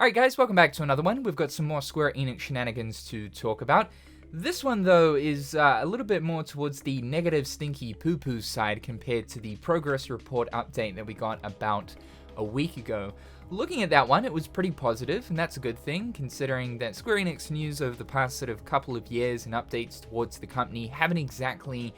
Alright guys, welcome back to another one. We've got some more Square Enix shenanigans to talk about. This one though is a little bit more towards the negative stinky poo-poo side compared to the progress report update that we got about a week ago. Looking at that one, it was pretty positive, and that's a good thing considering that Square Enix news over the past sort of couple of years and updates towards the company haven't exactly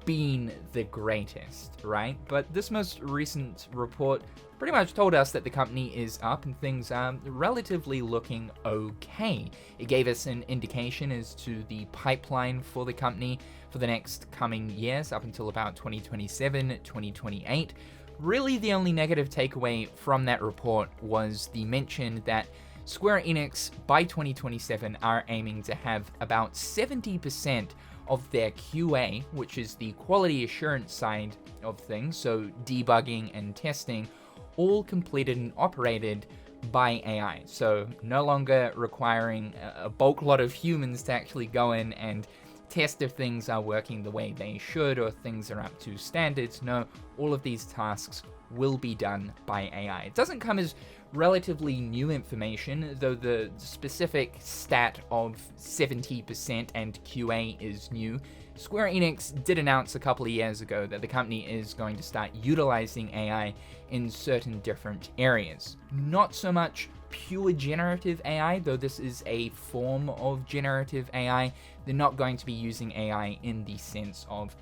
been the greatest, right? But this most recent report pretty much told us that the company is up and things are relatively looking okay. It gave us an indication as to the pipeline for the company for the next coming years up until about 2027, 2028. Really, the only negative takeaway from that report was the mention that Square Enix by 2027 are aiming to have about 70% of their QA, which is the quality assurance side of things, so debugging and testing, all completed and operated by AI. So no longer requiring a bulk lot of humans to actually go in and test if things are working the way they should or things are up to standards. No, all of these tasks will be done by AI. It doesn't come as relatively new information, though the specific stat of 70% and QA is new. Square Enix did announce a couple of years ago that the company is going to start utilizing AI in certain different areas. Not so much pure generative AI, though this is a form of generative AI. They're not going to be using AI in the sense of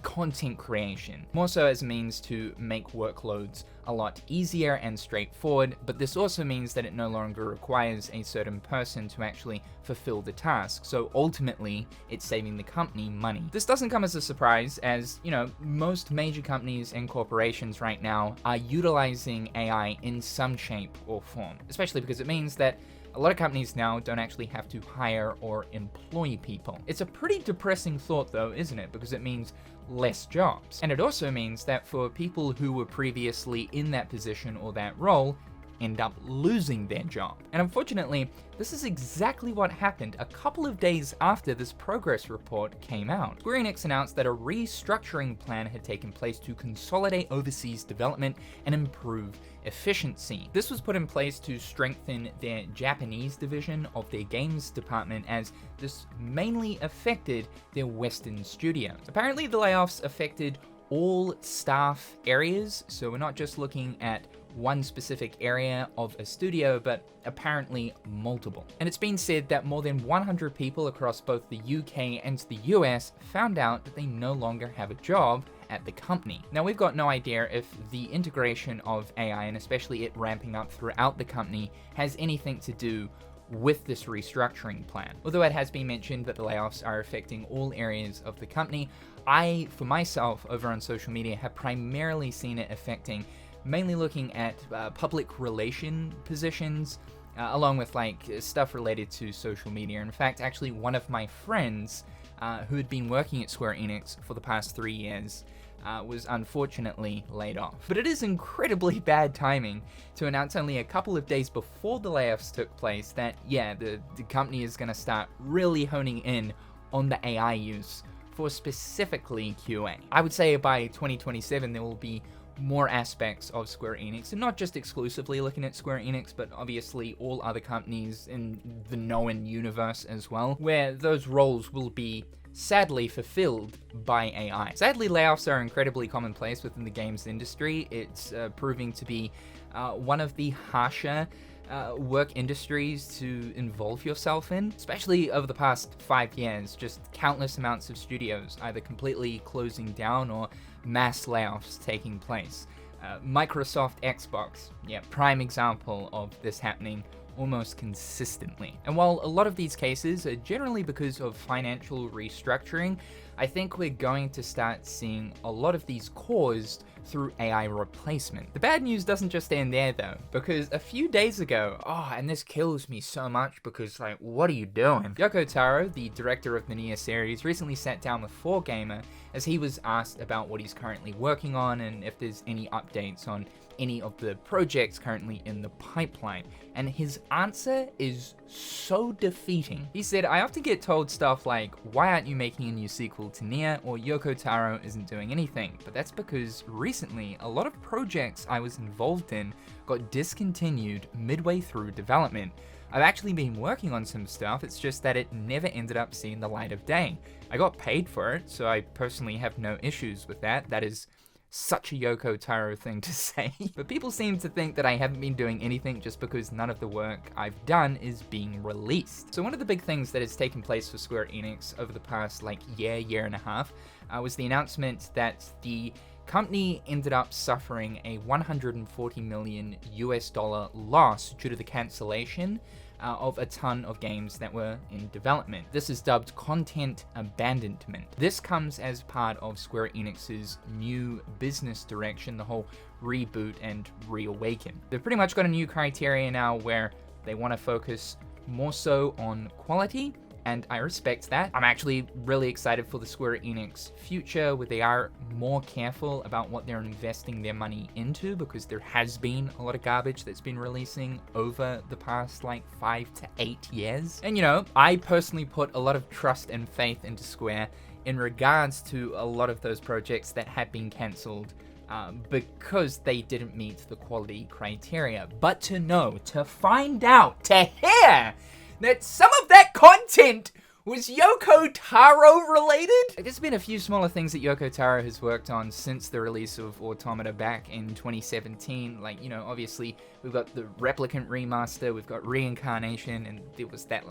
content creation, more so as a means to make workloads a lot easier and straightforward, but this also means that it no longer requires a certain person to actually fulfill the task, so ultimately it's saving the company money. This doesn't come as a surprise, as, you know, most major companies and corporations right now are utilizing AI in some shape or form, especially because it means that a lot of companies now don't actually have to hire or employ people. It's a pretty depressing thought though, isn't it? Because it means less jobs. And it also means that for people who were previously in that position or that role, end up losing their job. And unfortunately, this is exactly what happened a couple of days after this progress report came out. Square Enix announced that a restructuring plan had taken place to consolidate overseas development and improve efficiency. This was put in place to strengthen their Japanese division of their games department, as this mainly affected their Western studios. Apparently, the layoffs affected all staff areas, so we're not just looking at one specific area of a studio, but apparently multiple. And it's been said that more than 100 people across both the UK and the US found out that they no longer have a job at the company. Now, we've got no idea if the integration of AI, and especially it ramping up throughout the company, has anything to do with this restructuring plan. Although it has been mentioned that the layoffs are affecting all areas of the company, I, for myself, over on social media, have primarily seen it affecting mainly looking at public relation positions, along with like stuff related to social media. In fact, actually one of my friends who had been working at Square Enix for the past 3 years was unfortunately laid off. But it is incredibly bad timing to announce only a couple of days before the layoffs took place that, yeah, the company is going to start really honing in on the AI use for specifically QA. I would say by 2027 there will be more aspects of Square Enix, and not just exclusively looking at Square Enix, but obviously all other companies in the known universe as well, where those roles will be sadly fulfilled by AI. Sadly, layoffs are incredibly commonplace within the games industry. It's proving to be one of the harsher work industries to involve yourself in, especially over the past 5 years. Just countless amounts of studios either completely closing down or mass layoffs taking place. Microsoft, Xbox, yeah, prime example of this happening almost consistently. And while a lot of these cases are generally because of financial restructuring, I think we're going to start seeing a lot of these caused through AI replacement. The bad news doesn't just end there though, because a few days ago, and this kills me so much because like, what are you doing? Yoko Taro, the director of the Nier series, recently sat down with 4Gamer as he was asked about what he's currently working on and if there's any updates on any of the projects currently in the pipeline. And his answer is so defeating. He said, "I often get told stuff like, why aren't you making a new sequel sequel to Nier, or Yoko Taro isn't doing anything. But that's because recently, a lot of projects I was involved in got discontinued midway through development. I've actually been working on some stuff, it's just that it never ended up seeing the light of day. I got paid for it, so I personally have no issues with that. That is such a Yoko Taro thing to say. But people seem to think that I haven't been doing anything just because none of the work I've done is being released. So one of the big things that has taken place for Square Enix over the past year and a half was the announcement that the company ended up suffering a $140 million loss due to the cancellation of a ton of games that were in development. This is dubbed content abandonment. This comes as part of Square Enix's new business direction, the whole reboot and reawaken. They've pretty much got a new criteria now where they want to focus more so on quality, and I respect that. I'm actually really excited for the Square Enix future, where they are more careful about what they're investing their money into, because there has been a lot of garbage that's been releasing over the past 5 to 8 years. And I personally put a lot of trust and faith into Square in regards to a lot of those projects that had been cancelled because they didn't meet the quality criteria. But to find out, to hear that some of that content was Yoko Taro related? There's been a few smaller things that Yoko Taro has worked on since the release of Automata back in 2017. Obviously, we've got the Replicant remaster, we've got Reincarnation, and there was that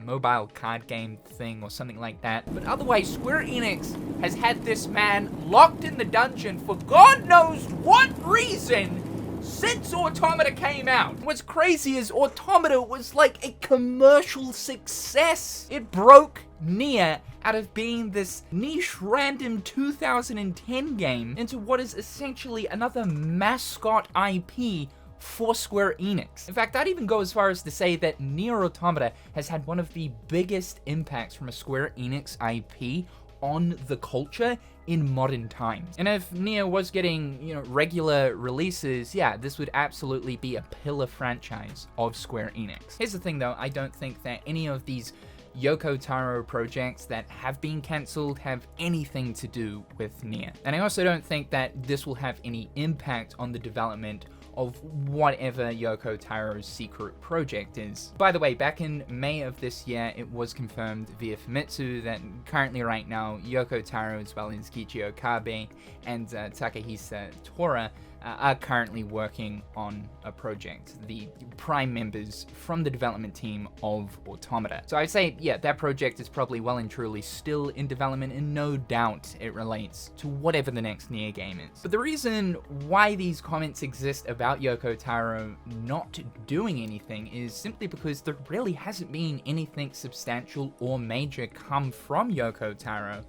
mobile card game thing or something like that. But otherwise, Square Enix has had this man locked in the dungeon for God knows what reason since Automata came out. What's crazy is Automata was like a commercial success. It broke Nier out of being this niche random 2010 game into what is essentially another mascot IP for Square Enix. In fact, I'd even go as far as to say that Nier Automata has had one of the biggest impacts from a Square Enix IP on the culture in modern times. And if Nier was getting, regular releases, yeah, this would absolutely be a pillar franchise of Square Enix. Here's the thing though, I don't think that any of these Yoko Taro projects that have been cancelled have anything to do with Nier. And I also don't think that this will have any impact on the development of whatever Yoko Taro's secret project is. By the way, back in May of this year, it was confirmed via Famitsu that currently right now, Yoko Taro as well as Kichi Okabe and Takahisa Tora are currently working on a project, the prime members from the development team of Automata. So I'd say, yeah, that project is probably well and truly still in development, and no doubt it relates to whatever the next Nier game is. But the reason why these comments exist about Yoko Taro not doing anything is simply because there really hasn't been anything substantial or major come from Yoko Taro,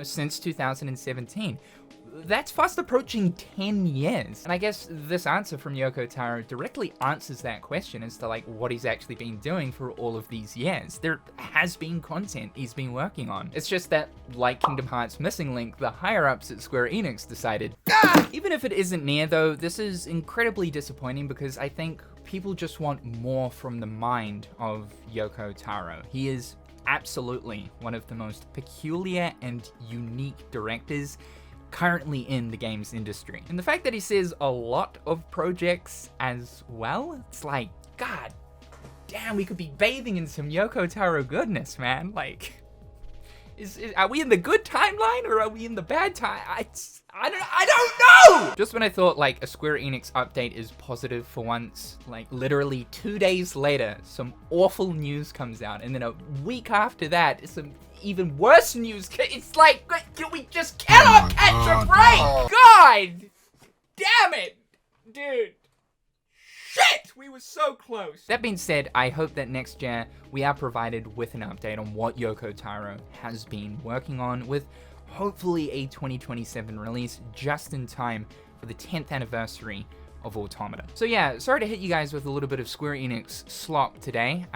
since 2017. That's fast approaching 10 years. And I guess this answer from Yoko Taro directly answers that question as to what he's actually been doing for all of these years. There has been content he's been working on. It's just that, like Kingdom Hearts Missing Link, the higher-ups at Square Enix decided, Even if it isn't Nier though, this is incredibly disappointing because I think people just want more from the mind of Yoko Taro. He is absolutely one of the most peculiar and unique directors currently in the games industry. And the fact that he says a lot of projects as well, it's God damn, we could be bathing in some Yoko Taro goodness, man. Are we in the good timeline or are we in the bad time? I don't know! Just when I thought a Square Enix update is positive for once, literally 2 days later, some awful news comes out, and then a week after that, some even worse news. It's we just cannot catch a break! God damn it, dude. Shit! We were so close! That being said, I hope that next year we are provided with an update on what Yoko Taro has been working on, with hopefully a 2027 release just in time for the 10th anniversary of Automata. So yeah, sorry to hit you guys with a little bit of Square Enix slop today.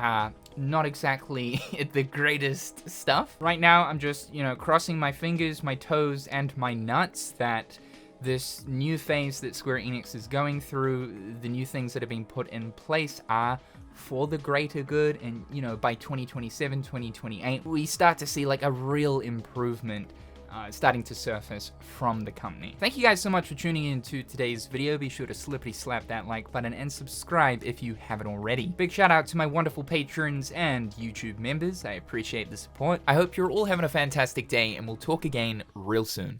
Not exactly the greatest stuff. Right now, I'm just, crossing my fingers, my toes, and my nuts that this new phase that Square Enix is going through, the new things that are being put in place are for the greater good, and by 2027, 2028, we start to see like a real improvement starting to surface from the company. Thank you guys so much for tuning in to today's video. Be sure to slippity slap that like button and subscribe if you haven't already. Big shout out to my wonderful patrons and YouTube members. I appreciate the support. I hope you're all having a fantastic day, and we'll talk again real soon.